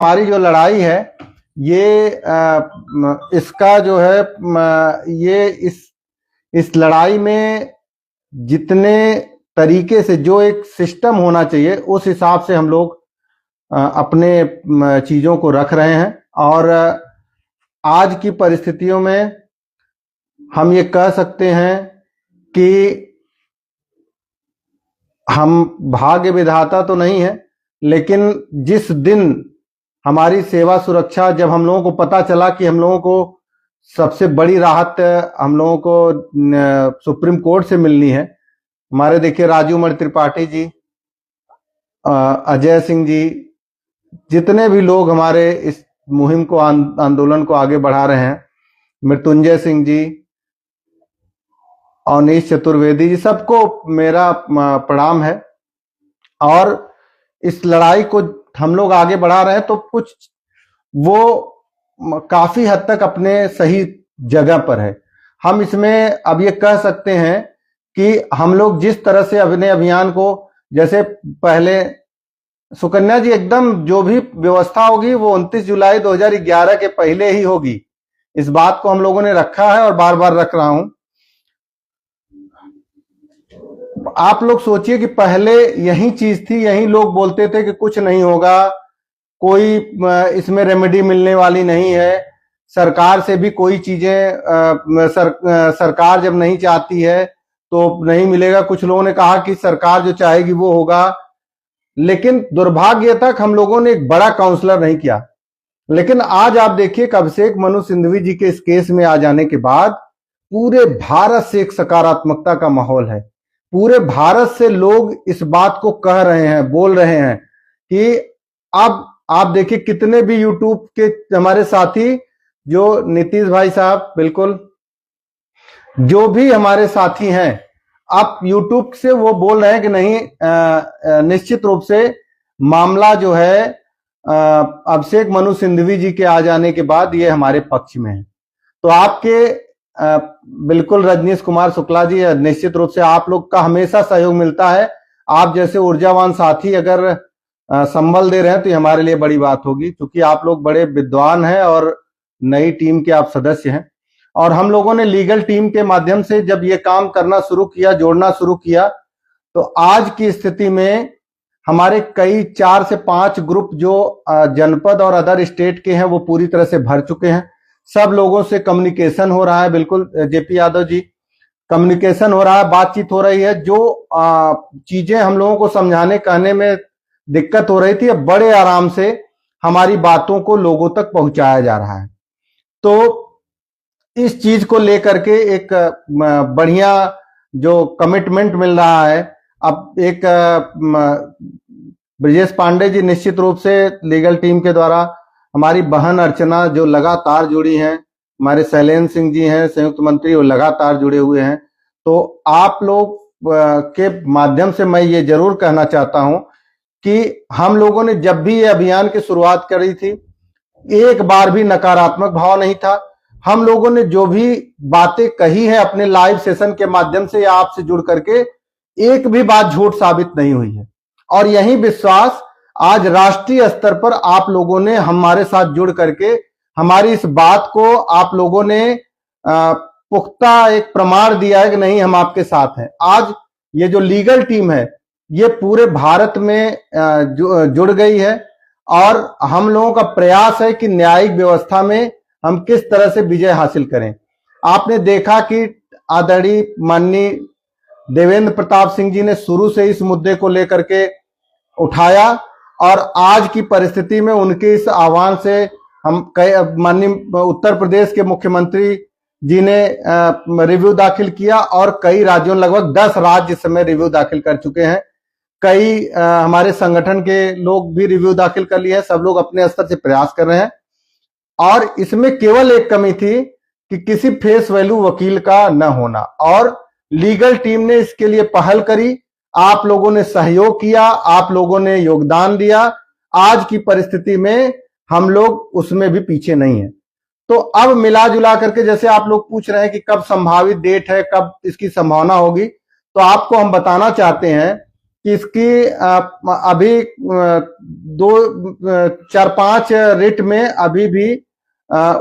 हमारी जो लड़ाई है ये इसका जो है ये इस लड़ाई में जितने तरीके से जो एक सिस्टम होना चाहिए उस हिसाब से हम लोग अपने चीजों को रख रहे हैं। और आज की परिस्थितियों में हम ये कह सकते हैं कि हम भाग्य विधाता तो नहीं है, लेकिन जिस दिन हमारी सेवा सुरक्षा, जब हम लोगों को पता चला कि हम लोगों को सबसे बड़ी राहत हम लोगों को सुप्रीम कोर्ट से मिलनी है। हमारे देखिए राजूमणि त्रिपाठी जी, अजय सिंह जी, जितने भी लोग हमारे इस मुहिम को आंदोलन को आगे बढ़ा रहे हैं, मृत्युंजय सिंह जी, अवनीश चतुर्वेदी जी, सबको मेरा प्रणाम है। और इस लड़ाई को हम लोग आगे बढ़ा रहे हैं तो कुछ वो काफी हद तक अपने सही जगह पर है। हम इसमें अब ये कह सकते हैं कि हम लोग जिस तरह से अपने अभियान को, जैसे पहले सुकन्या जी, एकदम जो भी व्यवस्था होगी वो 29 जुलाई 2011 के पहले ही होगी। इस बात को हम लोगों ने रखा है और बार बार रख रहा हूं। आप लोग सोचिए कि पहले यही चीज थी, यही लोग बोलते थे कि कुछ नहीं होगा, कोई इसमें रेमेडी मिलने वाली नहीं है, सरकार से भी कोई चीजें सरकार जब नहीं चाहती है तो नहीं मिलेगा। कुछ लोगों ने कहा कि सरकार जो चाहेगी वो होगा, लेकिन दुर्भाग्य तक हम लोगों ने एक बड़ा काउंसलर नहीं किया। लेकिन आज आप देखिए कि अभिषेक मनु सिंघवी जी के इस केस में आ जाने के बाद पूरे भारत से एक सकारात्मकता का माहौल है। पूरे भारत से लोग इस बात को कह रहे हैं, बोल रहे हैं कि अब आप देखिए कितने भी यूट्यूब के हमारे साथी, जो नीतीश भाई साहब, बिल्कुल जो भी हमारे साथी हैं, अब यूट्यूब से वो बोल रहे हैं कि नहीं, निश्चित रूप से मामला जो है अभिषेक मनु सिंघवी जी के आ जाने के बाद ये हमारे पक्ष में है। तो आपके बिल्कुल रजनीश कुमार शुक्ला जी, निश्चित रूप से आप लोग का हमेशा सहयोग मिलता है। आप जैसे ऊर्जावान साथी अगर संबल दे रहे हैं तो ये हमारे लिए बड़ी बात होगी, क्योंकि आप लोग बड़े विद्वान हैं और नई टीम के आप सदस्य हैं। और हम लोगों ने लीगल टीम के माध्यम से जब ये काम करना शुरू किया, जोड़ना शुरू किया, तो आज की स्थिति में हमारे कई 4 से 5 ग्रुप जो जनपद और अदर स्टेट के हैं वो पूरी तरह से भर चुके हैं। सब लोगों से कम्युनिकेशन हो रहा है। बिल्कुल जेपी यादव जी, कम्युनिकेशन हो रहा है, बातचीत हो रही है। जो चीजें हम लोगों को समझाने कहने में दिक्कत हो रही थी, अब बड़े आराम से हमारी बातों को लोगों तक पहुंचाया जा रहा है। तो इस चीज को लेकर के एक बढ़िया जो कमिटमेंट मिल रहा है। अब एक ब्रजेश पांडे जी निश्चित रूप से लीगल टीम के द्वारा, हमारी बहन अर्चना जो लगातार जुड़ी हैं, हमारे शैलेंद्र सिंह जी हैं संयुक्त मंत्री, वो लगातार जुड़े हुए हैं। तो आप लोग के माध्यम से मैं ये जरूर कहना चाहता हूं कि हम लोगों ने जब भी ये अभियान की शुरुआत करी थी, एक बार भी नकारात्मक भाव नहीं था। हम लोगों ने जो भी बातें कही है अपने लाइव सेशन के माध्यम से या आपसे जुड़ करके, एक भी बात झूठ साबित नहीं हुई है। और यही विश्वास आज राष्ट्रीय स्तर पर आप लोगों ने हमारे साथ जुड़ करके हमारी इस बात को आप लोगों ने पुख्ता एक प्रमाण दिया है कि नहीं, हम आपके साथ हैं। आज ये जो लीगल टीम है ये पूरे भारत में जुड़ गई है और हम लोगों का प्रयास है कि न्यायिक व्यवस्था में हम किस तरह से विजय हासिल करें। आपने देखा कि आदरणीय माननीय देवेंद्र प्रताप सिंह जी ने शुरू से इस मुद्दे को लेकर के उठाया और आज की परिस्थिति में उनके इस आह्वान से हम कई, माननीय उत्तर प्रदेश के मुख्यमंत्री जी ने रिव्यू दाखिल किया और कई राज्यों, लगभग 10 राज्य इस समय रिव्यू दाखिल कर चुके हैं। कई हमारे संगठन के लोग भी रिव्यू दाखिल कर लिए हैं। सब लोग अपने स्तर से प्रयास कर रहे हैं और इसमें केवल एक कमी थी कि किसी फेस वैल्यू वकील का न होना, और लीगल टीम ने इसके लिए पहल करी। आप लोगों ने सहयोग किया, आप लोगों ने योगदान दिया। आज की परिस्थिति में हम लोग उसमें भी पीछे नहीं है। तो अब मिला जुला करके, जैसे आप लोग पूछ रहे हैं कि कब संभावित डेट है, कब इसकी संभावना होगी, तो आपको हम बताना चाहते हैं कि इसकी अभी दो 4-5 रिट में अभी भी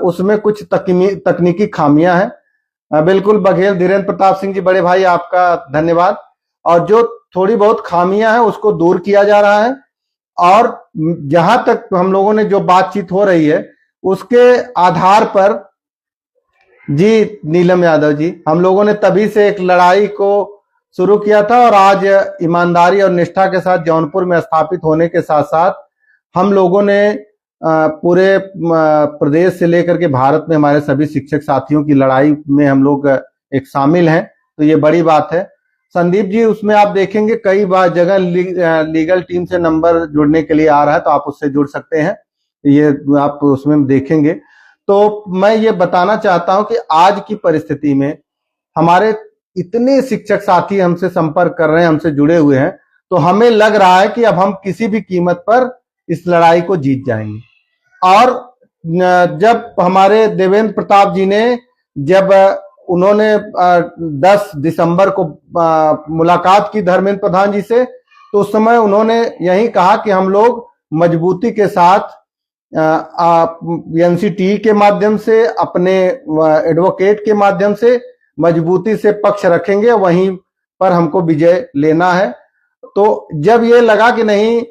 उसमें कुछ तकनीकी खामियां हैं। बिल्कुल बघेल धीरेन्द्र प्रताप सिंह जी बड़े भाई, आपका धन्यवाद। और जो थोड़ी बहुत खामियां हैं उसको दूर किया जा रहा है, और जहां तक हम लोगों ने जो बातचीत हो रही है उसके आधार पर, जी नीलम यादव जी, हम लोगों ने तभी से एक लड़ाई को शुरू किया था, और आज ईमानदारी और निष्ठा के साथ जौनपुर में स्थापित होने के साथ साथ हम लोगों ने पूरे प्रदेश से लेकर के भारत में हमारे सभी शिक्षक साथियों की लड़ाई में हम लोग एक शामिल हैं, तो ये बड़ी बात है। संदीप जी, उसमें आप देखेंगे कई बार जगह लीगल टीम से नंबर जुड़ने के लिए आ रहा है, तो आप उससे जुड़ सकते हैं, ये आप उसमें देखेंगे। तो मैं ये बताना चाहता हूं कि आज की परिस्थिति में हमारे इतने शिक्षक साथी हमसे संपर्क कर रहे हैं, हमसे जुड़े हुए हैं, तो हमें लग रहा है कि अब हम किसी भी कीमत पर इस लड़ाई को जीत जाएंगे। और जब हमारे देवेंद्र प्रताप जी ने, जब उन्होंने 10 दिसंबर को मुलाकात की धर्मेंद्र प्रधान जी से, तो उस समय उन्होंने यही कहा कि हम लोग मजबूती के साथ एनसीटी के माध्यम से, अपने एडवोकेट के माध्यम से मजबूती से पक्ष रखेंगे, वहीं पर हमको विजय लेना है। तो जब ये लगा कि नहीं,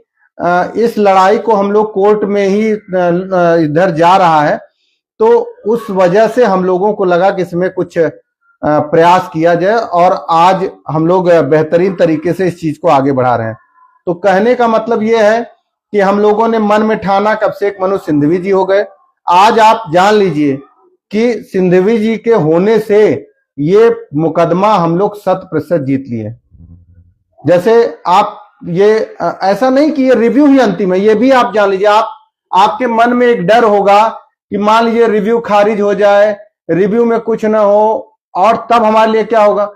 इस लड़ाई को हम लोग कोर्ट में ही इधर जा रहा है, तो उस वजह से हम लोगों को लगा कि इसमें कुछ प्रयास किया जाए, और आज हम लोग बेहतरीन तरीके से इस चीज को आगे बढ़ा रहे हैं। तो कहने का मतलब ये है कि हम लोगों ने मन में ठाना, कब से मनोज सिंघवी जी हो गए, आज आप जान लीजिए कि सिंघवी जी के होने से ये मुकदमा हम लोग 100% जीत लिए। जैसे आप ये ऐसा नहीं कि ये रिव्यू ही अंतिम है, ये भी आप जान लीजिए। आपके मन में एक डर होगा कि मान लीजिए रिव्यू खारिज हो जाए, रिव्यू में कुछ ना हो, और तब हमारे लिए क्या होगा।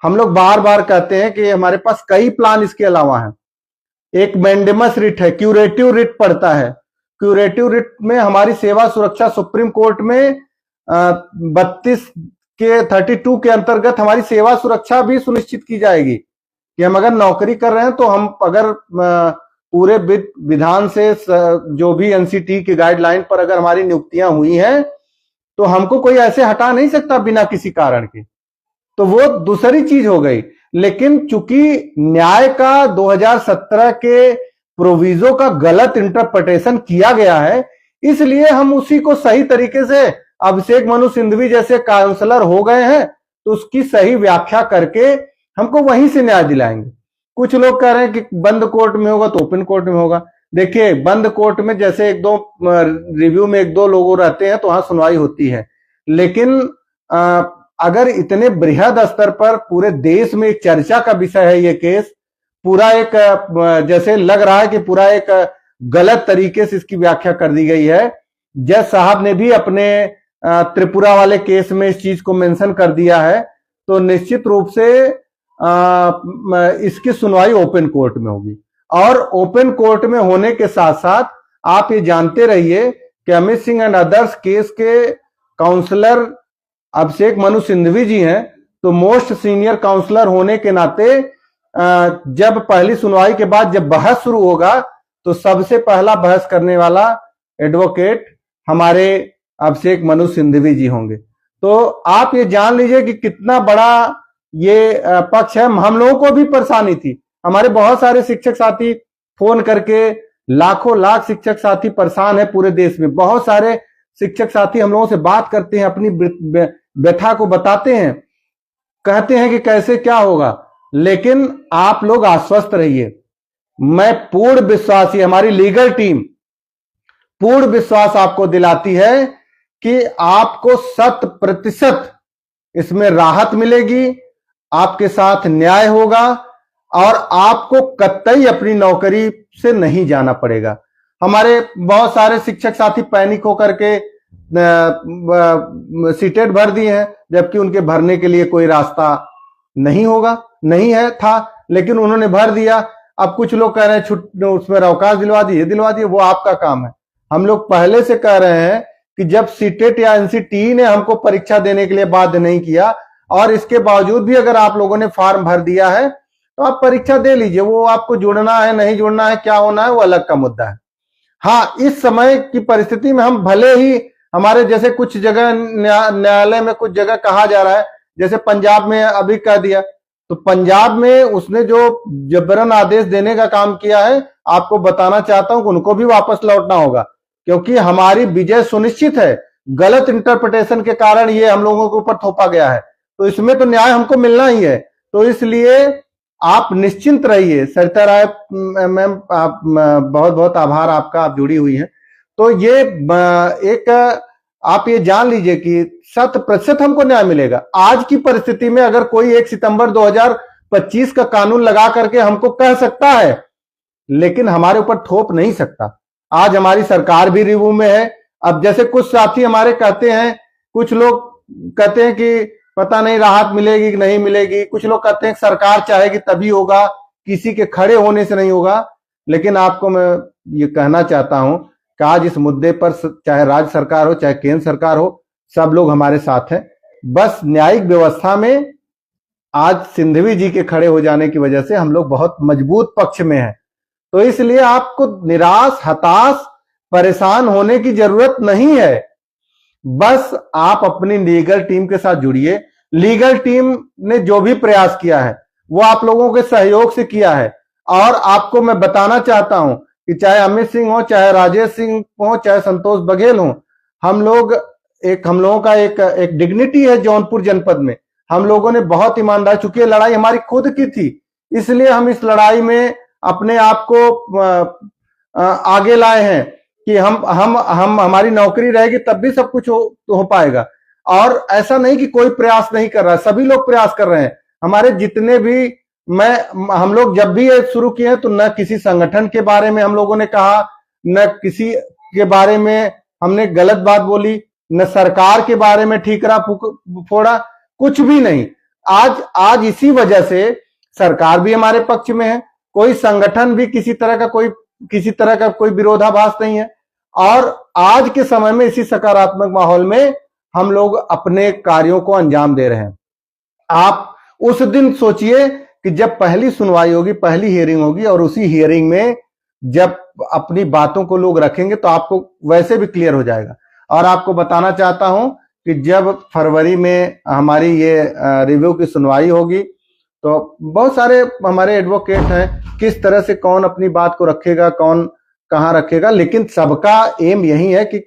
हम लोग बार बार कहते हैं कि हमारे पास कई प्लान इसके अलावा हैं। एक मैंडेमस रिट है, क्यूरेटिव रिट पड़ता है। क्यूरेटिव रिट में हमारी सेवा सुरक्षा सुप्रीम कोर्ट में 32 के 32 के अंतर्गत हमारी सेवा सुरक्षा भी सुनिश्चित की जाएगी कि हम अगर नौकरी कर रहे हैं, तो हम अगर पूरे विधान से, जो भी एनसीटी की गाइडलाइन पर अगर हमारी नियुक्तियां हुई हैं, तो हमको कोई ऐसे हटा नहीं सकता बिना किसी कारण के। तो वो दूसरी चीज हो गई। लेकिन चूंकि न्याय का 2017 के प्रोविजो का गलत इंटरप्रिटेशन किया गया है, इसलिए हम उसी को सही तरीके से, अभिषेक मनु सिंघवी जैसे काउंसलर हो गए हैं, तो उसकी सही व्याख्या करके हमको वहीं से न्याय दिलाएंगे। कुछ लोग कह रहे हैं कि बंद कोर्ट में होगा तो ओपन कोर्ट में होगा। देखिए, बंद कोर्ट में जैसे एक दो रिव्यू में 1-2 लोग रहते हैं तो वहां सुनवाई होती है, लेकिन अगर इतने बृहद स्तर पर पूरे देश में एक चर्चा का विषय है ये केस, पूरा एक जैसे लग रहा है कि पूरा एक गलत तरीके से इसकी व्याख्या कर दी गई है। जज साहब ने भी अपने त्रिपुरा वाले केस में इस चीज को मेंशन कर दिया है, तो निश्चित रूप से इसकी सुनवाई ओपन कोर्ट में होगी। और ओपन कोर्ट में होने के साथ साथ आप ये जानते रहिए कि Amit Singh and others case के काउंसलर अभिषेक मनु सिंघवी जी हैं, तो मोस्ट सीनियर काउंसलर होने के नाते जब पहली सुनवाई के बाद जब बहस शुरू होगा, तो सबसे पहला बहस करने वाला एडवोकेट हमारे अभिषेक मनु सिंघवी जी होंगे। तो आप ये जान लीजिए कि कितना बड़ा ये पक्ष है। हम लोगों को भी परेशानी थी, हमारे बहुत सारे शिक्षक साथी फोन करके, लाखों लाख शिक्षक साथी परेशान है पूरे देश में। बहुत सारे शिक्षक साथी हम लोगों से बात करते हैं, अपनी व्यथा को बताते हैं, कहते हैं कि कैसे क्या होगा। लेकिन आप लोग आश्वस्त रहिए, मैं पूर्ण विश्वासी, हमारी लीगल टीम पूर्ण विश्वास आपको दिलाती है कि आपको 100% इसमें राहत मिलेगी, आपके साथ न्याय होगा, और आपको कतई अपनी नौकरी से नहीं जाना पड़ेगा। हमारे बहुत सारे शिक्षक साथी पैनिक होकर के सीटेट भर दिए हैं, जबकि उनके भरने के लिए कोई रास्ता नहीं होगा, नहीं है था, लेकिन उन्होंने भर दिया। अब कुछ लोग कह रहे हैं उसमें अवकाश दिलवा दिए, वो आपका काम है। हम लोग पहले से कह रहे हैं कि जब सीटेट या एनसीटी ने हमको परीक्षा देने के लिए बाध्य नहीं किया, और इसके बावजूद भी अगर आप लोगों ने फॉर्म भर दिया है, तो आप परीक्षा दे लीजिए। वो आपको जुड़ना है नहीं जुड़ना है, क्या होना है, वो अलग का मुद्दा है। हाँ, इस समय की परिस्थिति में हम भले ही हमारे जैसे कुछ जगह न्यायालय में कुछ जगह कहा जा रहा है, जैसे पंजाब में अभी कह दिया, तो पंजाब में उसने जो जबरन आदेश देने का काम किया है, आपको बताना चाहता हूं कि उनको भी वापस लौटना होगा, क्योंकि हमारी विजय सुनिश्चित है। गलत इंटरप्रिटेशन के कारण ये हम लोगों के ऊपर थोपा गया है, तो इसमें तो न्याय हमको मिलना ही है। तो इसलिए आप निश्चिंत रहिए। सरिता राय मैम, आप बहुत बहुत आभार आपका, आप जुड़ी हुई हैं। तो ये एक आप ये जान लीजिए कि 100% हमको न्याय मिलेगा। आज की परिस्थिति में अगर कोई 1 सितंबर 2025 का कानून लगा करके हमको कह सकता है, लेकिन हमारे ऊपर थोप नहीं सकता। आज हमारी सरकार भी रिव्यू में है। अब जैसे कुछ साथी हमारे कहते हैं, कुछ लोग कहते हैं कि पता नहीं राहत मिलेगी कि नहीं मिलेगी, कुछ लोग कहते हैं सरकार चाहेगी तभी होगा, किसी के खड़े होने से नहीं होगा। लेकिन आपको मैं ये कहना चाहता हूं कि आज इस मुद्दे पर चाहे राज्य सरकार हो चाहे केंद्र सरकार हो, सब लोग हमारे साथ हैं। बस न्यायिक व्यवस्था में आज सिंघवी जी के खड़े हो जाने की वजह से हम लोग बहुत मजबूत पक्ष में हैं। तो इसलिए आपको निराश, हताश, परेशान होने की जरूरत नहीं है। बस आप अपनी लीगल टीम के साथ जुड़िए। लीगल टीम ने जो भी प्रयास किया है वो आप लोगों के सहयोग से किया है। और आपको मैं बताना चाहता हूं कि चाहे अमित सिंह हो, चाहे राजेश सिंह हो, चाहे संतोष बघेल हो, हम लोगों का एक डिग्निटी है जौनपुर जनपद में। हम लोगों ने बहुत ईमानदार, चूंकि ये लड़ाई हमारी खुद की थी, इसलिए हम इस लड़ाई में अपने आप को आगे लाए हैं कि हम हमारी नौकरी रहेगी तब भी सब कुछ हो पाएगा। और ऐसा नहीं कि कोई प्रयास नहीं कर रहा है, सभी लोग प्रयास कर रहे हैं। हमारे जितने भी हम लोग जब भी ये शुरू किए हैं तो न किसी संगठन के बारे में हम लोगों ने कहा, न किसी के बारे में हमने गलत बात बोली, न सरकार के बारे में ठीकरा फोड़ा, कुछ भी नहीं। आज इसी वजह से सरकार भी हमारे पक्ष में है, कोई संगठन भी किसी तरह का कोई विरोधाभास नहीं है। और आज के समय में इसी सकारात्मक माहौल में हम लोग अपने कार्यों को अंजाम दे रहे हैं। आप उस दिन सोचिए कि जब पहली सुनवाई होगी, पहली हियरिंग होगी, और उसी हियरिंग में जब अपनी बातों को लोग रखेंगे तो आपको वैसे भी क्लियर हो जाएगा। और आपको बताना चाहता हूं कि जब फरवरी में हमारी ये रिव्यू की सुनवाई होगी तो बहुत सारे हमारे एडवोकेट हैं, किस तरह से कौन अपनी बात को रखेगा, कौन कहां रखेगा, लेकिन सबका एम यही है कि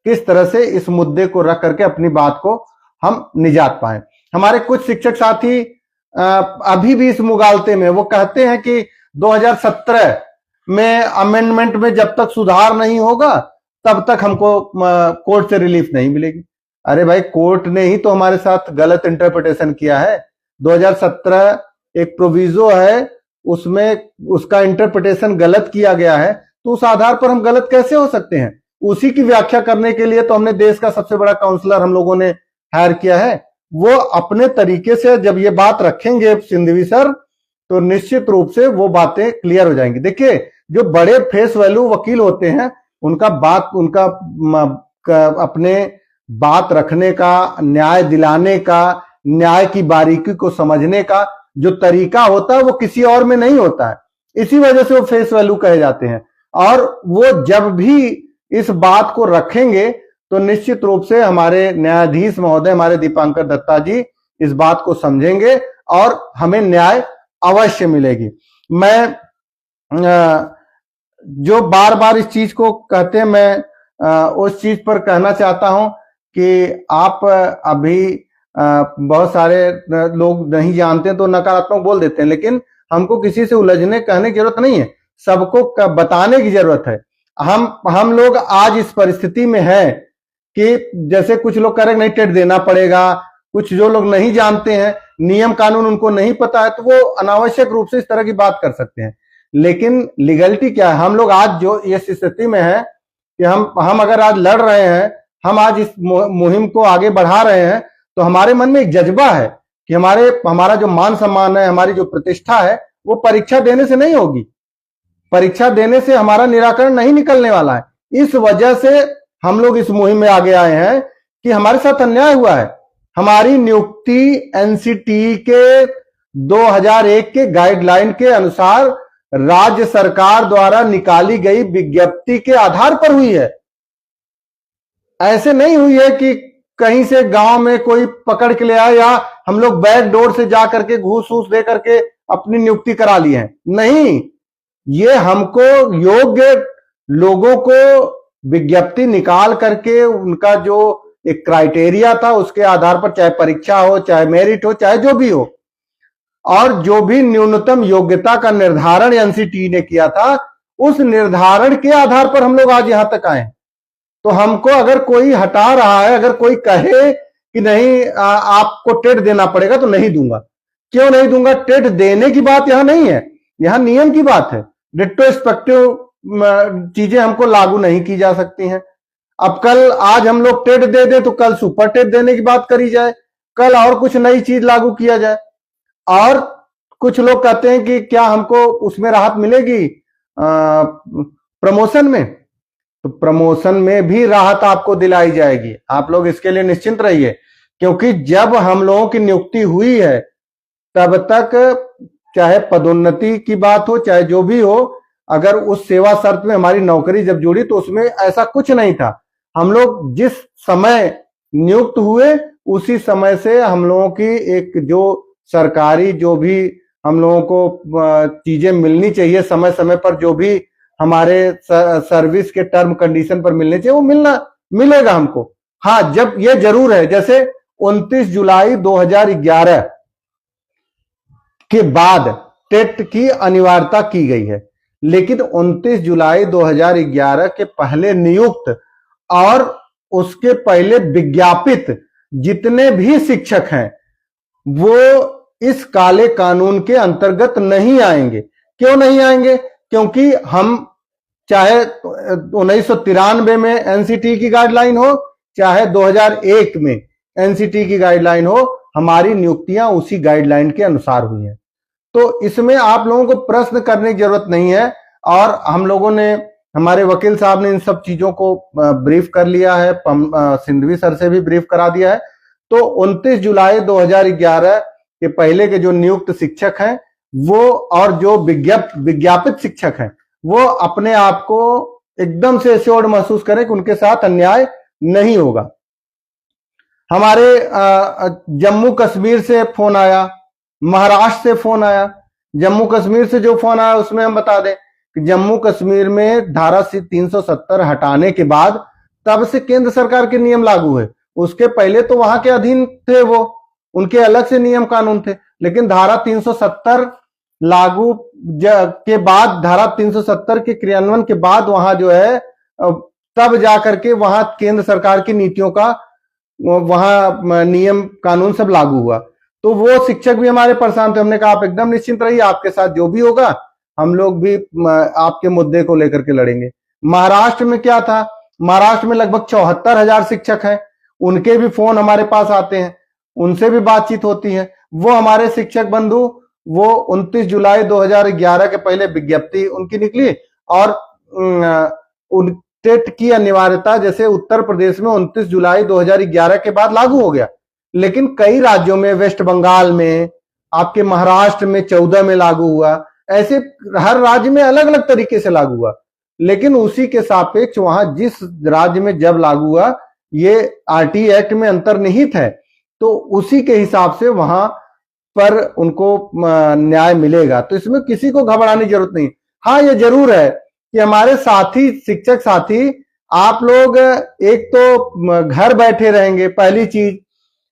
किस तरह से इस मुद्दे को रख करके अपनी बात को हम निजात पाएं। हमारे कुछ शिक्षक साथी अभी भी इस मुगालते में, वो कहते हैं कि 2017 में अमेंडमेंट में जब तक सुधार नहीं होगा तब तक हमको कोर्ट से रिलीफ नहीं मिलेगी। अरे भाई, कोर्ट ने ही तो हमारे साथ गलत इंटरप्रिटेशन किया है। 2017 एक प्रोविजो है, उसमें उसका इंटरप्रिटेशन गलत किया गया है, तो उस आधार पर हम गलत कैसे हो सकते हैं? उसी की व्याख्या करने के लिए तो हमने देश का सबसे बड़ा काउंसलर हम लोगों ने हायर किया है। वो अपने तरीके से जब ये बात रखेंगे सिंघवी सर, तो निश्चित रूप से वो बातें क्लियर हो जाएंगी। देखिए, जो बड़े फेस वैल्यू वकील होते हैं, उनका अपने बात रखने का, न्याय दिलाने का, न्याय की बारीकी को समझने का जो तरीका होता है वो किसी और में नहीं होता है। इसी वजह से वो फेस वैल्यू कहे जाते हैं। और वो जब भी इस बात को रखेंगे तो निश्चित रूप से हमारे न्यायाधीश महोदय, हमारे दीपांकर दत्ता जी इस बात को समझेंगे और हमें न्याय अवश्य मिलेगी। मैं जो बार बार इस चीज को कहते हैं, मैं उस चीज पर कहना चाहता हूं कि आप अभी बहुत सारे लोग नहीं जानते तो नकारात्मक बोल देते हैं, लेकिन हमको किसी से उलझने कहने की जरूरत नहीं है, सबको बताने की जरूरत है। हम लोग आज इस परिस्थिति में हैं कि जैसे कुछ लोग कह रहे नहीं टेट देना पड़ेगा, कुछ जो लोग नहीं जानते हैं, नियम कानून उनको नहीं पता है, तो वो अनावश्यक रूप से इस तरह की बात कर सकते हैं। लेकिन लीगलिटी क्या है? हम लोग आज जो इस स्थिति में है कि हम अगर आज लड़ रहे हैं, हम आज इस मुहिम को आगे बढ़ा रहे हैं, तो हमारे मन में एक जज्बा है कि हमारा जो मान सम्मान है, हमारी जो प्रतिष्ठा है, वो परीक्षा देने से नहीं होगी। परीक्षा देने से हमारा निराकरण नहीं निकलने वाला है। इस वजह से हम लोग इस मुहिम में आगे आए हैं कि हमारे साथ अन्याय हुआ है। हमारी नियुक्ति एनसीटी के 2001 के गाइडलाइन के अनुसार राज्य सरकार द्वारा निकाली गई विज्ञप्ति के आधार पर हुई है। ऐसे नहीं हुई है कि कहीं से गांव में कोई पकड़ के ले आया या हम लोग बैक डोर से जा करके घूस घूस दे करके अपनी नियुक्ति करा ली है। नहीं, ये हमको योग्य लोगों को विज्ञप्ति निकाल करके उनका जो एक क्राइटेरिया था उसके आधार पर, चाहे परीक्षा हो, चाहे मेरिट हो, चाहे जो भी हो, और जो भी न्यूनतम योग्यता का निर्धारण एनसीटी ने किया था, उस निर्धारण के आधार पर हम लोग आज यहां तक आए। तो हमको अगर कोई हटा रहा है, अगर कोई कहे कि नहीं आपको टेट देना पड़ेगा, तो नहीं दूंगा। क्यों नहीं दूंगा? टेट देने की बात यहां नहीं है, यहां नियम की बात है। रिट्रोस्पेक्टिव चीजें हमको लागू नहीं की जा सकती हैं। अब कल आज हम लोग टेट दे दें तो कल सुपर टेट देने की बात करी जाए, कल और कुछ नई चीज लागू किया जाए। और कुछ लोग कहते हैं कि क्या हमको उसमें राहत मिलेगी प्रमोशन में? तो प्रमोशन में भी राहत आपको दिलाई जाएगी, आप लोग इसके लिए निश्चिंत रहिए। क्योंकि जब हम लोगों की नियुक्ति हुई है तब तक चाहे पदोन्नति की बात हो, चाहे जो भी हो, अगर उस सेवा शर्त में हमारी नौकरी जब जुड़ी तो उसमें ऐसा कुछ नहीं था। हम लोग जिस समय नियुक्त हुए उसी समय से हम लोगों की एक जो सरकारी जो भी हम लोगों को चीजें मिलनी चाहिए समय समय पर, जो भी हमारे सर्विस के टर्म कंडीशन पर मिलने चाहिए, वो मिलेगा हमको। हाँ, जब ये जरूर है, जैसे 29 जुलाई 2011 के बाद टेट की अनिवार्यता की गई है, लेकिन 29 जुलाई 2011 के पहले नियुक्त और उसके पहले विज्ञापित जितने भी शिक्षक हैं वो इस काले कानून के अंतर्गत नहीं आएंगे। क्यों नहीं आएंगे? क्योंकि हम चाहे 1993 में एनसीटी की गाइडलाइन हो, चाहे 2001 में एनसीटी की गाइडलाइन हो, हमारी नियुक्तियां उसी गाइडलाइन के अनुसार हुई हैं। तो इसमें आप लोगों को प्रश्न करने की जरूरत नहीं है। और हम लोगों ने, हमारे वकील साहब ने इन सब चीजों को ब्रीफ कर लिया है, सिंधवी सर से भी ब्रीफ करा दिया है। तो 29 जुलाई 2011 के पहले के जो नियुक्त शिक्षक हैं वो, और जो विज्ञापित शिक्षक हैं, वो अपने आप को एकदम से एश्योर्ड महसूस करें कि उनके साथ अन्याय नहीं होगा। हमारे जम्मू कश्मीर से फोन आया, महाराष्ट्र से फोन आया। जम्मू कश्मीर से जो फोन आया उसमें हम बता दें कि जम्मू कश्मीर में धारा 370 हटाने के बाद तब से केंद्र सरकार के नियम लागू है। उसके पहले तो वहां के अधीन थे, वो उनके अलग से नियम कानून थे। लेकिन धारा 370 लागू के बाद, धारा 370 के क्रियान्वयन के बाद वहां जो है तब जाकर के वहां केंद्र सरकार की नीतियों का वहां नियम कानून सब लागू हुआ। तो वो शिक्षक भी हमारे परेशान थे। हमने कहा आप एकदम निश्चिंत रहिए, आपके साथ जो भी होगा हम लोग भी आपके मुद्दे को लेकर के लड़ेंगे। महाराष्ट्र में क्या था? महाराष्ट्र में लगभग 74,000 शिक्षक हैं, उनके भी फोन हमारे पास आते हैं, उनसे भी बातचीत होती है। वो हमारे शिक्षक बंधु, वो 29 जुलाई 2011 के पहले विज्ञप्ति उनकी निकली और उन टेट की अनिवार्यता जैसे उत्तर प्रदेश में 29 जुलाई 2011 के बाद लागू हो गया। लेकिन कई राज्यों में, वेस्ट बंगाल में, आपके महाराष्ट्र में 14 में लागू हुआ। ऐसे हर राज्य में अलग अलग तरीके से लागू हुआ। लेकिन उसी के सापेक्ष वहां जिस राज्य में जब लागू हुआ, ये आरटी एक्ट में अंतर्निहित है, तो उसी के हिसाब से वहां पर उनको न्याय मिलेगा। तो इसमें किसी को घबराने की जरूरत नहीं। हाँ, ये जरूर है कि हमारे साथी, शिक्षक साथी, आप लोग एक तो घर बैठे रहेंगे, पहली चीज।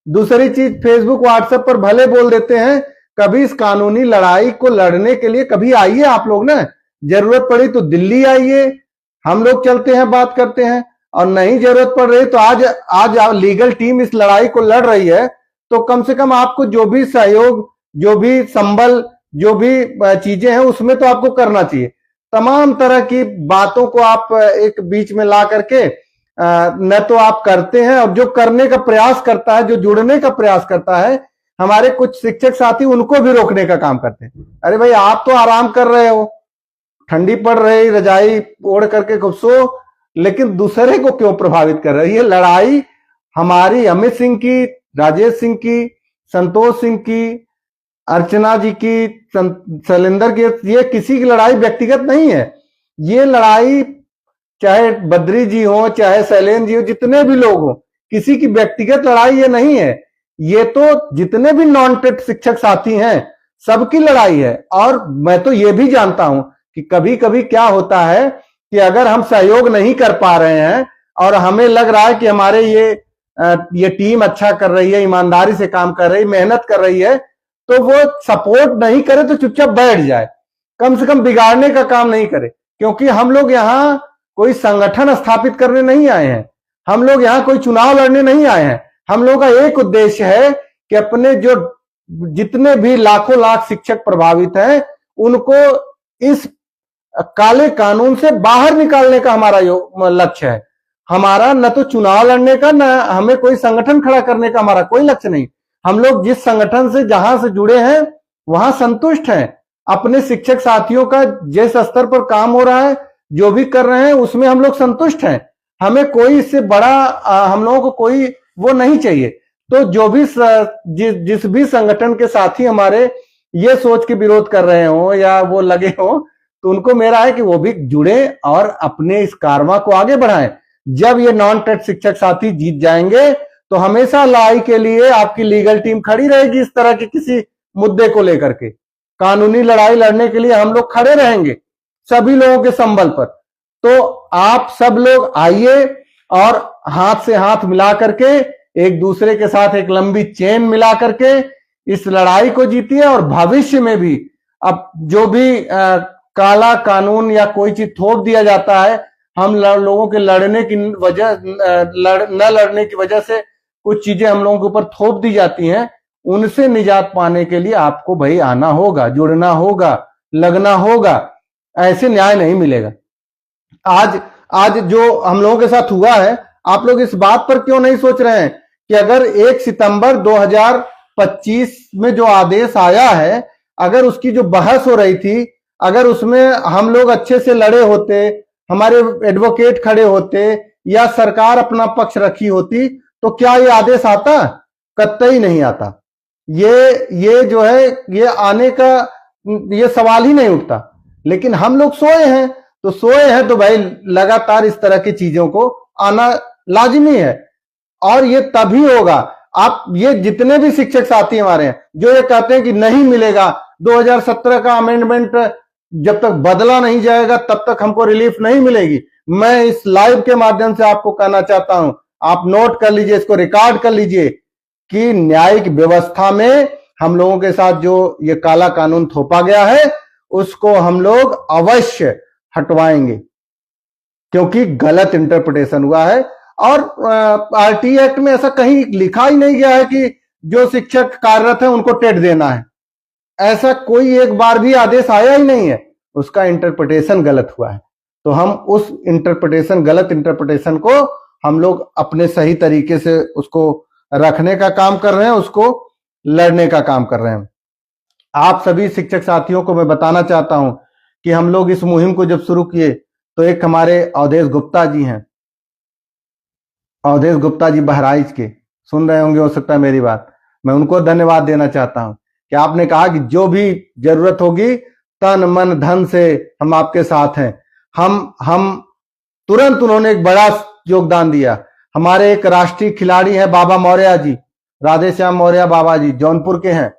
दूसरी चीज, फेसबुक व्हाट्सएप पर भले बोल देते हैं, कभी इस कानूनी लड़ाई को लड़ने के लिए कभी आइए आप लोग ना, जरूरत पड़ी तो दिल्ली आइए, हम लोग चलते हैं, बात करते हैं। और नहीं जरूरत पड़ रही तो आज लीगल टीम इस लड़ाई को लड़ रही है, तो कम से कम आपको जो भी सहयोग, जो भी संबल, जो भी चीजें हैं उसमें तो आपको करना चाहिए। तमाम तरह की बातों को आप एक बीच में ला करके न तो आप करते हैं, और जो करने का प्रयास करता है, जो जुड़ने का प्रयास करता है, हमारे कुछ शिक्षक साथी उनको भी रोकने का काम करते हैं। अरे भाई, आप तो आराम कर रहे हो, ठंडी पड़ रही, रजाई ओढ़ करके खूब सो, लेकिन दूसरे को क्यों प्रभावित कर रही है? लड़ाई हमारी अमित सिंह की, राजेश सिंह की, संतोष सिंह की, अर्चना जी की, शैलेंद्र की, ये किसी की लड़ाई व्यक्तिगत नहीं है। ये लड़ाई चाहे बद्री जी हो, चाहे शैलेंद्र जी हो, जितने भी लोग हो, किसी की व्यक्तिगत लड़ाई ये नहीं है। ये तो जितने भी नॉन टेट शिक्षक साथी हैं सबकी लड़ाई है। और मैं तो ये भी जानता हूं कि कभी कभी क्या होता है कि अगर हम सहयोग नहीं कर पा रहे हैं और हमें लग रहा है कि हमारे ये टीम अच्छा कर रही है, ईमानदारी से काम कर रही, मेहनत कर रही है, तो वो सपोर्ट नहीं करे तो चुपचाप बैठ जाए, कम से कम बिगाड़ने का काम नहीं करे। क्योंकि हम लोग यहां कोई संगठन स्थापित करने नहीं आए हैं, हम लोग यहां कोई चुनाव लड़ने नहीं आए हैं। हम लोग का एक उद्देश्य है कि अपने जो जितने भी लाखों लाख शिक्षक प्रभावित हैं उनको इस काले कानून से बाहर निकालने का हमारा लक्ष्य है। हमारा न तो चुनाव लड़ने का, न हमें कोई संगठन खड़ा करने का हमारा कोई लक्ष्य नहीं। हम लोग जिस संगठन से जहां से जुड़े हैं वहां संतुष्ट हैं। अपने शिक्षक साथियों का जिस स्तर पर काम हो रहा है, जो भी कर रहे हैं, उसमें हम लोग संतुष्ट हैं। हमें कोई इससे बड़ा हम लोगों को कोई वो नहीं चाहिए। तो जो भी जिस भी संगठन के साथी हमारे ये सोच के विरोध कर रहे हो या वो लगे हो, तो उनको मेरा है कि वो भी जुड़े और अपने इस कारवां को आगे बढ़ाएं। जब ये नॉन टेट शिक्षक साथी जीत जाएंगे तो हमेशा लड़ाई के लिए आपकी लीगल टीम खड़ी रहेगी। इस तरह के किसी मुद्दे को लेकर के कानूनी लड़ाई लड़ने के लिए हम लोग खड़े रहेंगे सभी लोगों के संबल पर। तो आप सब लोग आइए और हाथ से हाथ मिला करके एक दूसरे के साथ एक लंबी चेन मिला करके इस लड़ाई को जीतिए। और भविष्य में भी अब जो भी काला कानून या कोई चीज थोप दिया जाता है, हम लोगों के लड़ने की वजह न लड़ने की वजह से कुछ चीजें हम लोगों के ऊपर थोप दी जाती हैं, उनसे निजात पाने के लिए आपको भाई आना होगा, जुड़ना होगा, लगना होगा। ऐसे न्याय नहीं मिलेगा। आज जो हम लोगों के साथ हुआ है, आप लोग इस बात पर क्यों नहीं सोच रहे हैं कि अगर 1 सितंबर 2025 में जो आदेश आया है, अगर उसकी जो बहस हो रही थी, अगर उसमें हम लोग अच्छे से लड़े होते, हमारे एडवोकेट खड़े होते या सरकार अपना पक्ष रखी होती, तो क्या ये आदेश आता? कतई नहीं आता। ये जो है ये आने का ये सवाल ही नहीं उठता। लेकिन हम लोग सोए हैं, तो भाई लगातार इस तरह की चीजों को आना लाजिमी है। और ये तभी होगा, आप ये जितने भी शिक्षक साथी हमारे हैं जो ये कहते हैं कि नहीं मिलेगा, 2017 का अमेंडमेंट जब तक बदला नहीं जाएगा तब तक हमको रिलीफ नहीं मिलेगी। मैं इस लाइव के माध्यम से आपको कहना चाहता हूं, आप नोट कर लीजिए, इसको रिकॉर्ड कर लीजिए कि न्यायिक व्यवस्था में हम लोगों के साथ जो ये काला कानून थोपा गया है उसको हम लोग अवश्य हटवाएंगे, क्योंकि गलत इंटरप्रिटेशन हुआ है। और आरटी एक्ट में ऐसा कहीं लिखा ही नहीं गया है कि जो शिक्षक कार्यरत है उनको टेट देना है। ऐसा कोई एक बार भी आदेश आया ही नहीं है। उसका इंटरप्रिटेशन गलत हुआ है। तो हम उस गलत इंटरप्रिटेशन को हम लोग अपने सही तरीके से उसको रखने का काम कर रहे हैं, उसको लड़ने का काम कर रहे हैं। आप सभी शिक्षक साथियों को मैं बताना चाहता हूं कि हम लोग इस मुहिम को जब शुरू किए तो एक हमारे अवधेश गुप्ता जी हैं, अवधेश गुप्ता जी बहराइच के, सुन रहे होंगे हो सकता है मेरी बात। मैं उनको धन्यवाद देना चाहता हूं कि आपने कहा कि जो भी जरूरत होगी तन मन धन से हम आपके साथ हैं। हम तुरंत उन्होंने एक बड़ा योगदान दिया। हमारे एक राष्ट्रीय खिलाड़ी हैं बाबा मौर्य जी, राधेश्याम मौर्य बाबा जी, जौनपुर के हैं,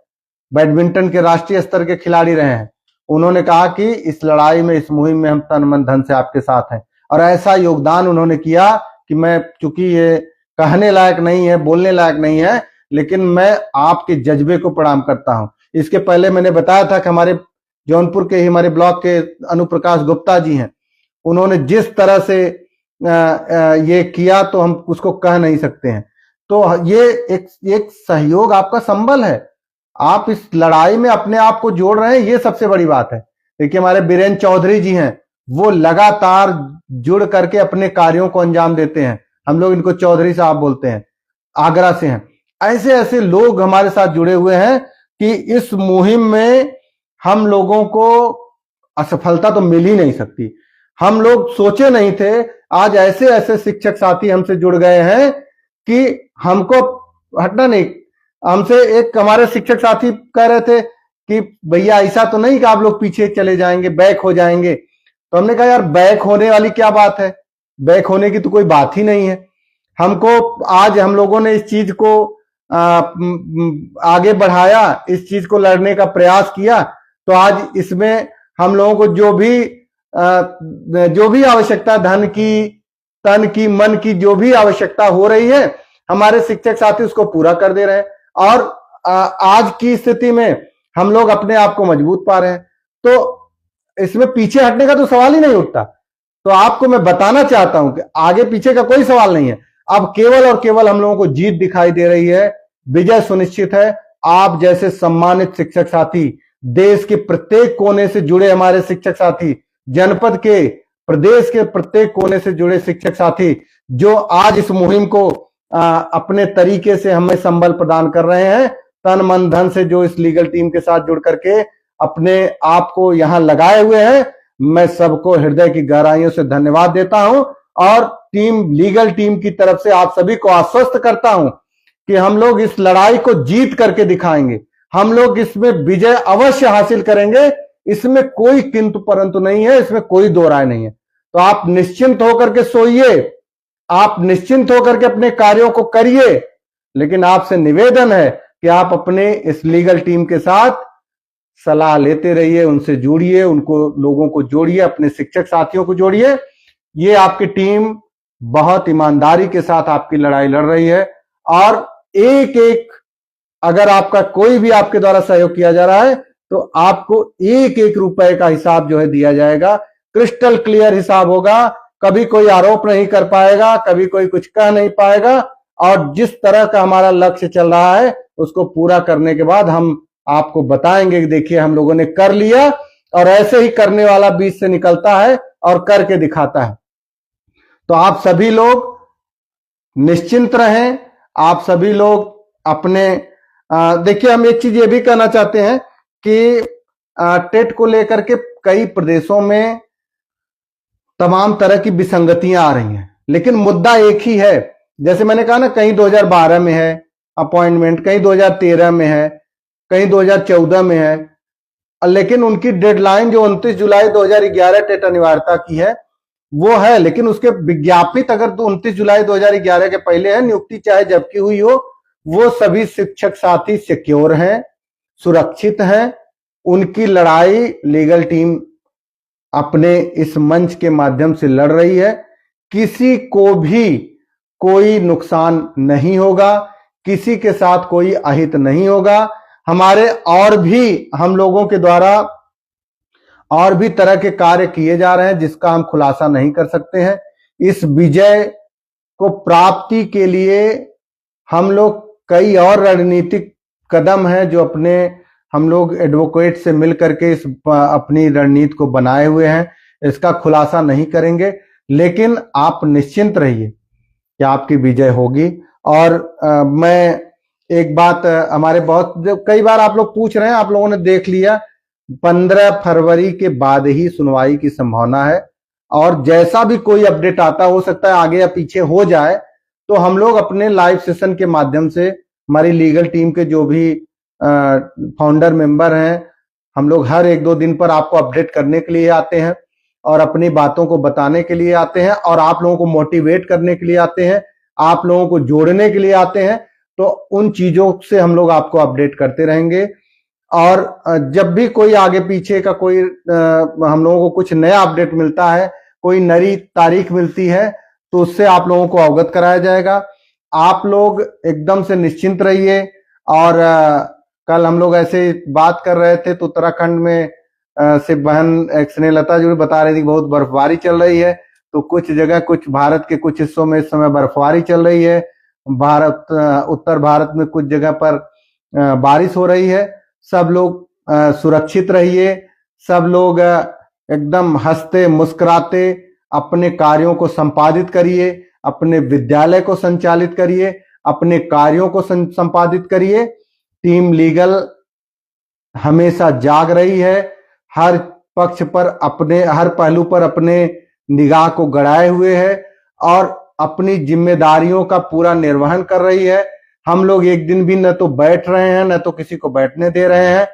बैडमिंटन के राष्ट्रीय स्तर के खिलाड़ी रहे हैं। उन्होंने कहा कि इस लड़ाई में, इस मुहिम में हम तन मन धन से आपके साथ हैं। और ऐसा योगदान उन्होंने किया कि मैं, चूंकि ये कहने लायक नहीं है, बोलने लायक नहीं है, लेकिन मैं आपके जज्बे को प्रणाम करता हूं। इसके पहले मैंने बताया था कि हमारे जौनपुर के ही हमारे ब्लॉक के अनुप्रकाश गुप्ता जी हैं, उन्होंने जिस तरह से ये किया तो हम उसको कह नहीं सकते हैं। तो ये एक सहयोग आपका संबल है। आप इस लड़ाई में अपने आप को जोड़ रहे हैं, ये सबसे बड़ी बात है। देखिए हमारे बीरेन्द्र चौधरी जी हैं, वो लगातार जुड़ करके अपने कार्यों को अंजाम देते हैं। हम लोग इनको चौधरी साहब बोलते हैं, आगरा से हैं। ऐसे ऐसे लोग हमारे साथ जुड़े हुए हैं कि इस मुहिम में हम लोगों को असफलता तो मिल ही नहीं सकती। हम लोग सोचे नहीं थे, आज ऐसे ऐसे शिक्षक साथी हमसे जुड़ गए हैं कि हमको हटना नहीं। हमसे एक हमारे शिक्षक साथी कह रहे थे कि भैया ऐसा तो नहीं कि आप लोग पीछे चले जाएंगे, बैक हो जाएंगे। तो हमने कहा यार बैक होने वाली क्या बात है, बैक होने की तो कोई बात ही नहीं है। हमको आज हम लोगों ने इस चीज को आगे बढ़ाया, इस चीज को लड़ने का प्रयास किया, तो आज इसमें हम लोगों को जो भी आवश्यकता, धन की, तन की, मन की जो भी आवश्यकता हो रही है, हमारे शिक्षक साथी उसको पूरा कर दे रहे हैं। और आज की स्थिति में हम लोग अपने आप को मजबूत पा रहे हैं। तो इसमें पीछे हटने का तो सवाल ही नहीं उठता। तो आपको मैं बताना चाहता हूं कि आगे पीछे का कोई सवाल नहीं है। अब केवल और केवल हम लोगों को जीत दिखाई दे रही है, विजय सुनिश्चित है। आप जैसे सम्मानित शिक्षक साथी, देश के प्रत्येक कोने से जुड़े हमारे शिक्षक साथी, जनपद के, प्रदेश के प्रत्येक कोने से जुड़े शिक्षक साथी जो आज इस मुहिम को अपने तरीके से हमें संबल प्रदान कर रहे हैं, तन मन धन से जो इस लीगल टीम के साथ जुड़ करके अपने आप को यहां लगाए हुए हैं, मैं सबको हृदय की गहराइयों से धन्यवाद देता हूं। और लीगल टीम की तरफ से आप सभी को आश्वस्त करता हूं कि हम लोग इस लड़ाई को जीत करके दिखाएंगे। हम लोग इसमें विजय अवश्य हासिल करेंगे, इसमें कोई किंतु परंतु नहीं है, इसमें कोई दो राय नहीं है। तो आप निश्चिंत होकर के सोइए, आप निश्चिंत होकर के अपने कार्यों को करिए, लेकिन आपसे निवेदन है कि आप अपने इस लीगल टीम के साथ सलाह लेते रहिए, उनसे जुड़िए, उनको लोगों को जोड़िए, अपने शिक्षक साथियों को जोड़िए। ये आपकी टीम बहुत ईमानदारी के साथ आपकी लड़ाई लड़ रही है। और एक एक अगर आपका कोई भी आपके द्वारा सहयोग किया जा रहा है तो आपको एक एक रुपए का हिसाब जो है दिया जाएगा, क्रिस्टल क्लियर हिसाब होगा। कभी कोई आरोप नहीं कर पाएगा, कभी कोई कुछ कह नहीं पाएगा। और जिस तरह का हमारा लक्ष्य चल रहा है उसको पूरा करने के बाद हम आपको बताएंगे कि देखिए हम लोगों ने कर लिया। और ऐसे ही करने वाला बीच से निकलता है और करके दिखाता है। तो आप सभी लोग निश्चिंत रहें, आप सभी लोग अपने देखिए, हम एक चीज ये भी कहना चाहते हैं कि टेट को लेकर के कई प्रदेशों में तमाम तरह की विसंगतियां आ रही हैं, लेकिन मुद्दा एक ही है। जैसे मैंने कहा ना, कहीं 2012 में है अपॉइंटमेंट, कहीं 2013 में है, कहीं 2014 में है, लेकिन उनकी डेडलाइन जो 29 जुलाई 2011 टेट अनिवार्यता की है वो है। लेकिन उसके विज्ञापित अगर 29 जुलाई 2011 के पहले है, नियुक्ति चाहे जबकि हुई हो, वो सभी शिक्षक साथी सिक्योर हैं, सुरक्षित हैं। उनकी लड़ाई लीगल टीम अपने इस मंच के माध्यम से लड़ रही है। किसी को भी कोई नुकसान नहीं होगा, किसी के साथ कोई अहित नहीं होगा। हमारे और भी हम लोगों के द्वारा और भी तरह के कार्य किए जा रहे हैं जिसका हम खुलासा नहीं कर सकते हैं। इस विजय को प्राप्ति के लिए हम लोग कई और रणनीतिक कदम हैं जो हम लोग एडवोकेट से मिलकर के इस अपनी रणनीति को बनाए हुए हैं। इसका खुलासा नहीं करेंगे, लेकिन आप निश्चिंत रहिए कि आपकी विजय होगी। और मैं एक बात हमारे कई बार आप लोग पूछ रहे हैं, आप लोगों ने देख लिया, 15 फरवरी के बाद ही सुनवाई की संभावना है। और जैसा भी कोई अपडेट आता, हो सकता है आगे या पीछे हो जाए, तो हम लोग अपने लाइव सेशन के माध्यम से, हमारी लीगल टीम के जो भी फाउंडर मेंबर हैं, हम लोग हर 1-2 दिन पर आपको अपडेट करने के लिए आते हैं और अपनी बातों को बताने के लिए आते हैं और आप लोगों को मोटिवेट करने के लिए आते हैं, आप लोगों को जोड़ने के लिए आते हैं। तो उन चीजों से हम लोग आपको अपडेट करते रहेंगे। और जब भी कोई आगे पीछे का कोई हम लोगों को कुछ नया अपडेट मिलता है, कोई नई तारीख मिलती है, तो उससे आप लोगों को अवगत कराया जाएगा। आप लोग एकदम से निश्चिंत रहिए। और कल हम लोग ऐसे बात कर रहे थे तो उत्तराखंड में से बहन स्नेहलता जी बता रही थी बहुत बर्फबारी चल रही है। तो कुछ जगह, कुछ भारत के कुछ हिस्सों में इस समय बर्फबारी चल रही है। उत्तर भारत में कुछ जगह पर बारिश हो रही है। सब लोग सुरक्षित रहिए, सब लोग एकदम हंसते मुस्कुराते अपने कार्यों को संपादित करिए, अपने विद्यालय को संचालित करिए, अपने कार्यों को संपादित करिए। टीम लीगल हमेशा जाग रही है, हर पक्ष पर, हर पहलू पर अपने निगाह को गड़ाए हुए है और अपनी जिम्मेदारियों का पूरा निर्वहन कर रही है। हम लोग एक दिन भी न तो बैठ रहे हैं, न तो किसी को बैठने दे रहे हैं।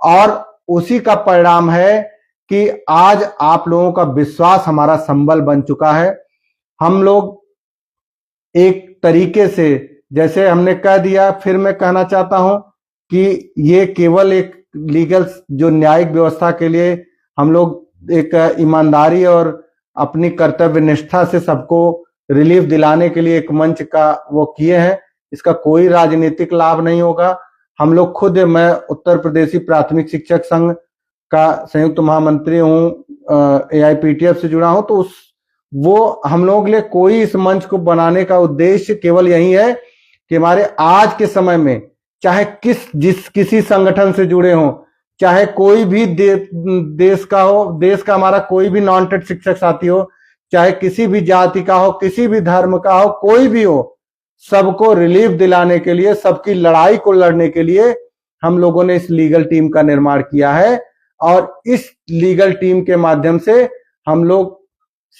और उसी का परिणाम है कि आज आप लोगों का विश्वास हमारा संबल बन चुका है। हम लोग एक तरीके से, जैसे हमने कह दिया, फिर मैं कहना चाहता हूं कि ये केवल एक लीगल जो न्यायिक व्यवस्था के लिए हम लोग एक ईमानदारी और अपनी कर्तव्य निष्ठा से सबको रिलीफ दिलाने के लिए एक मंच का वो किए हैं। इसका कोई राजनीतिक लाभ नहीं होगा। हम लोग खुद, मैं उत्तर प्रदेशी प्राथमिक शिक्षक संघ का संयुक्त महामंत्री हूँ, AIPTF से जुड़ा हूं, तो वो हम लोगों के लिए कोई इस मंच को बनाने का उद्देश्य केवल यही है कि हमारे आज के समय में चाहे किसी संगठन से जुड़े हों, चाहे कोई भी देश का हो, देश का हमारा कोई भी नॉन टेट शिक्षक साथी हो, चाहे किसी भी जाति का हो, किसी भी धर्म का हो, कोई भी हो, सबको रिलीफ दिलाने के लिए, सबकी लड़ाई को लड़ने के लिए हम लोगों ने इस लीगल टीम का निर्माण किया है। और इस लीगल टीम के माध्यम से हम लोग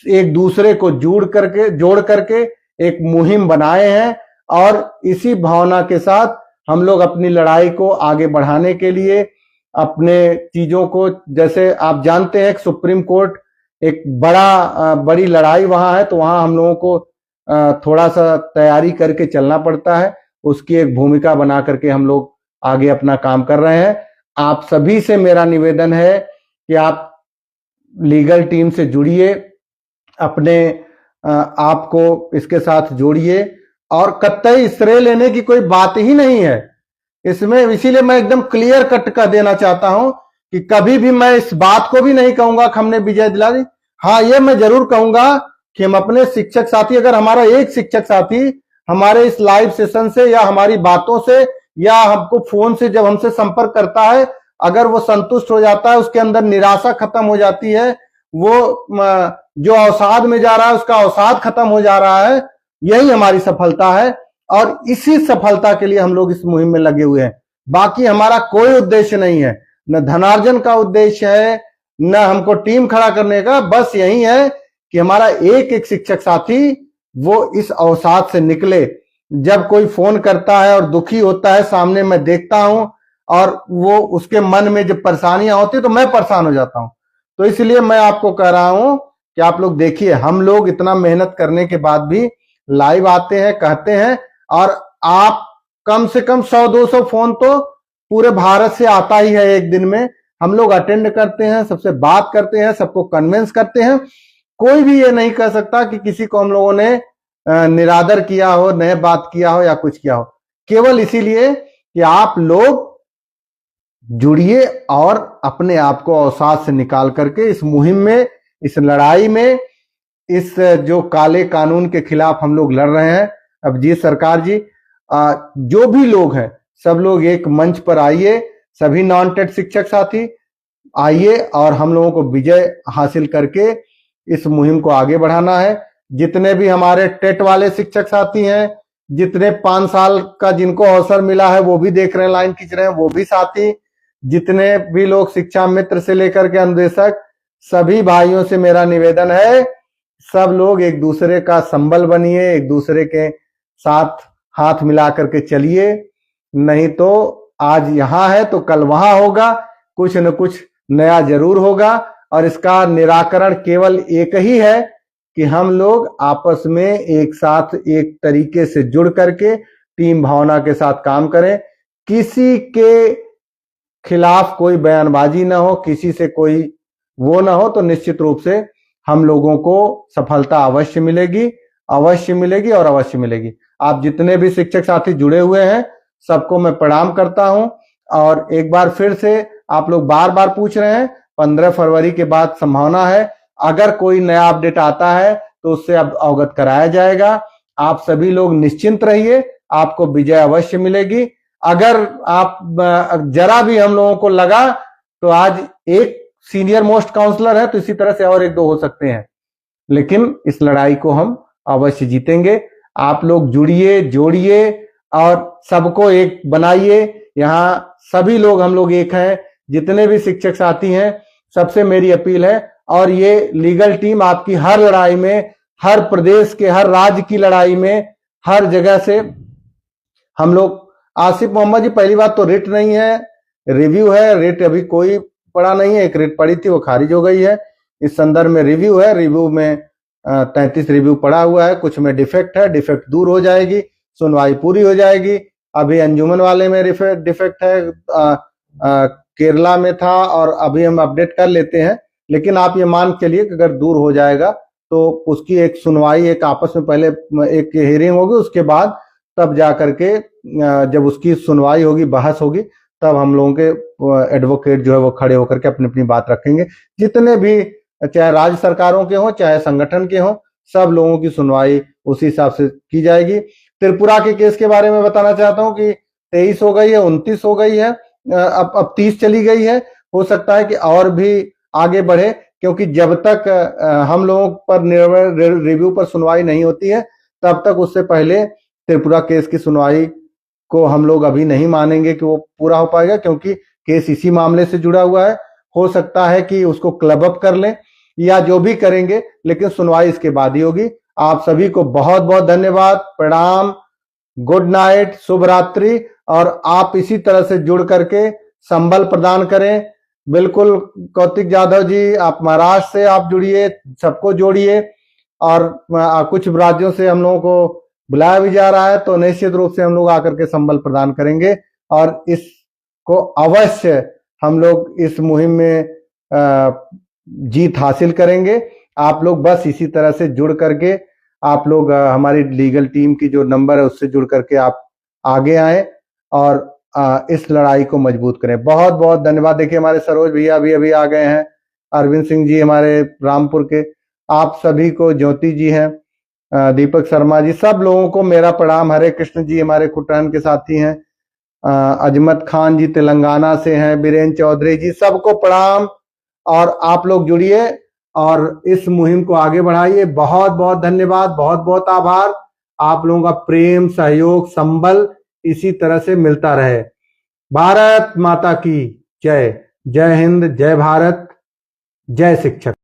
एक दूसरे को जोड़ करके एक मुहिम बनाए हैं और इसी भावना के साथ हम लोग अपनी लड़ाई को आगे बढ़ाने के लिए अपने चीजों को, जैसे आप जानते हैं सुप्रीम कोर्ट एक बड़ी लड़ाई वहां है, तो वहां हम लोगों को थोड़ा सा तैयारी करके चलना पड़ता है। उसकी एक भूमिका बना करके हम लोग आगे अपना काम कर रहे हैं। आप सभी से मेरा निवेदन है कि आप लीगल टीम से जुड़िए, अपने आप को इसके साथ जोड़िए और कतई श्रेय लेने की कोई बात ही नहीं है इसमें। इसीलिए मैं एकदम क्लियर कट कर देना चाहता हूं कि कभी भी मैं इस बात को भी नहीं कहूंगा कि हमने विजय दिला दी। हाँ, ये मैं जरूर कहूंगा कि हम अपने शिक्षक साथी, अगर हमारा एक शिक्षक साथी हमारे इस लाइव सेशन से या हमारी बातों से या हमको फोन से जब हमसे संपर्क करता है, अगर वो संतुष्ट हो जाता है, उसके अंदर निराशा खत्म हो जाती है, वो जो अवसाद में जा रहा है उसका अवसाद खत्म हो जा रहा है, यही हमारी सफलता है। और इसी सफलता के लिए हम लोग इस मुहिम में लगे हुए हैं। बाकी हमारा कोई उद्देश्य नहीं है, न धनार्जन का उद्देश्य है, न हमको टीम खड़ा करने का। बस यही है कि हमारा एक एक शिक्षक साथी वो इस अवसाद से निकले। जब कोई फोन करता है और दुखी होता है, सामने मैं देखता हूं और वो उसके मन में जब परेशानियां होती तो मैं परेशान हो जाता हूं। तो इसलिए मैं आपको कह रहा हूं कि आप लोग देखिए, हम लोग इतना मेहनत करने के बाद भी लाइव आते हैं, कहते हैं, और आप कम से कम 100-200 फोन तो पूरे भारत से आता ही है एक दिन में। हम लोग अटेंड करते हैं, सबसे बात करते हैं, सबको कन्विंस करते हैं। कोई भी ये नहीं कह सकता कि किसी को हम लोगों ने निरादर किया हो, नए बात किया हो या कुछ किया हो। केवल इसीलिए कि आप लोग जुड़िए और अपने आप को अवसाद से निकाल करके इस मुहिम में, इस लड़ाई में, इस जो काले कानून के खिलाफ हम लोग लड़ रहे हैं। अब जी सरकार जी, जो भी लोग हैं सब लोग एक मंच पर आइए, सभी नॉन टेट शिक्षक साथी आइए और हम लोगों को विजय हासिल करके इस मुहिम को आगे बढ़ाना है। जितने भी हमारे टेट वाले शिक्षक साथी हैं, जितने 5 साल का जिनको अवसर मिला है वो भी देख रहे हैं, लाइन खींच रहे हैं, वो भी साथी, जितने भी लोग शिक्षा मित्र से लेकर के अनुदेशक, सभी भाइयों से मेरा निवेदन है, सब लोग एक दूसरे का संबल बनिए, एक दूसरे के साथ हाथ मिला करके चलिए। नहीं तो आज यहां है तो कल वहां होगा, कुछ न कुछ नया जरूर होगा। और इसका निराकरण केवल एक ही है कि हम लोग आपस में एक साथ एक तरीके से जुड़ करके टीम भावना के साथ काम करें। किसी के खिलाफ कोई बयानबाजी ना हो, किसी से कोई वो ना हो, तो निश्चित रूप से हम लोगों को सफलता अवश्य मिलेगी, अवश्य मिलेगी और अवश्य मिलेगी। आप जितने भी शिक्षक साथी जुड़े हुए हैं सबको मैं प्रणाम करता हूं। और एक बार फिर से आप लोग बार बार पूछ रहे हैं, 15 फरवरी के बाद संभावना है, अगर कोई नया अपडेट आता है तो उससे अब अवगत कराया जाएगा। आप सभी लोग निश्चिंत रहिए, आपको विजय अवश्य मिलेगी। अगर आप जरा भी हम लोगों को लगा तो आज एक सीनियर मोस्ट काउंसलर है, तो इसी तरह से और 1-2 हो सकते हैं, लेकिन इस लड़ाई को हम अवश्य जीतेंगे। आप लोग जुड़िए, जोड़िए और सबको एक बनाइए। यहाँ सभी लोग हम लोग एक हैं, जितने भी शिक्षक साथी हैं, सबसे मेरी अपील है। और ये लीगल टीम आपकी हर लड़ाई में, हर प्रदेश के हर राज्य की लड़ाई में, हर जगह से हम लोग, आसिफ मोहम्मद जी, पहली बात तो रिट नहीं है, रिव्यू है, रेट अभी कोई पड़ा नहीं है, एक रेट पड़ी थी वो खारिज हो गई है। इस संदर्भ में रिव्यू है, रिव्यू में 33 रिव्यू पड़ा हुआ है, कुछ में डिफेक्ट है, डिफेक्ट दूर हो जाएगी, सुनवाई पूरी हो जाएगी। अभी अंजुमन वाले में डिफेक्ट है, केरला में था और अभी हम अपडेट कर लेते हैं, लेकिन आप ये मान चलिए कि अगर दूर हो जाएगा तो उसकी एक सुनवाई, एक आपस में पहले एक हियरिंग होगी, उसके बाद तब जा करके जब उसकी सुनवाई होगी, बहस होगी, तब हम लोगों के एडवोकेट जो है वो खड़े होकर के अपनी अपनी बात रखेंगे। जितने भी चाहे राज्य सरकारों के हों चाहे संगठन के हों, सब लोगों की सुनवाई उसी हिसाब से की जाएगी। त्रिपुरा के केस के बारे में बताना चाहता हूं कि 23 हो गई है, 29 हो गई है, अब 30 चली गई है। हो सकता है कि और भी आगे बढ़े, क्योंकि जब तक हम लोगों पर रिव्यू पर सुनवाई नहीं होती है तब तक उससे पहले त्रिपुरा केस की सुनवाई को हम लोग अभी नहीं मानेंगे कि वो पूरा हो पाएगा, क्योंकि केस इसी मामले से जुड़ा हुआ है। हो सकता है कि उसको क्लब अप कर लें या जो भी करेंगे, लेकिन सुनवाई इसके बाद ही होगी। आप सभी को बहुत बहुत धन्यवाद, प्रणाम, गुड नाइट, शुभ रात्रि। और आप इसी तरह से जुड़ करके संबल प्रदान करें। बिल्कुल कौतिक यादव जी, आप महाराष्ट्र से आप जुड़िए, सबको जोड़िए। और कुछ राज्यों से हम लोगों को बुलाया भी जा रहा है, तो निश्चित रूप से हम लोग आकर के संबल प्रदान करेंगे और इसको अवश्य हम लोग इस मुहिम में जीत हासिल करेंगे। आप लोग बस इसी तरह से जुड़ करके आप लोग हमारी लीगल टीम की जो नंबर है उससे जुड़ करके आप आगे आए और इस लड़ाई को मजबूत करें। बहुत बहुत धन्यवाद। देखिए हमारे सरोज भैया भी अभी आ गए हैं, अरविंद सिंह जी हमारे रामपुर के, आप सभी को, ज्योति जी हैं, दीपक शर्मा जी, सब लोगों को मेरा प्रणाम। हरे कृष्ण जी हमारे कुटरन के साथी हैं, अजमत खान जी तेलंगाना से हैं, बीरेन चौधरी जी, सबको प्रणाम। और आप लोग जुड़िए और इस मुहिम को आगे बढ़ाइए। बहुत बहुत धन्यवाद, बहुत बहुत आभार। आप लोगों का प्रेम, सहयोग, संबल इसी तरह से मिलता रहे। भारत माता की जय। जय हिंद, जय भारत, जय शिक्षक।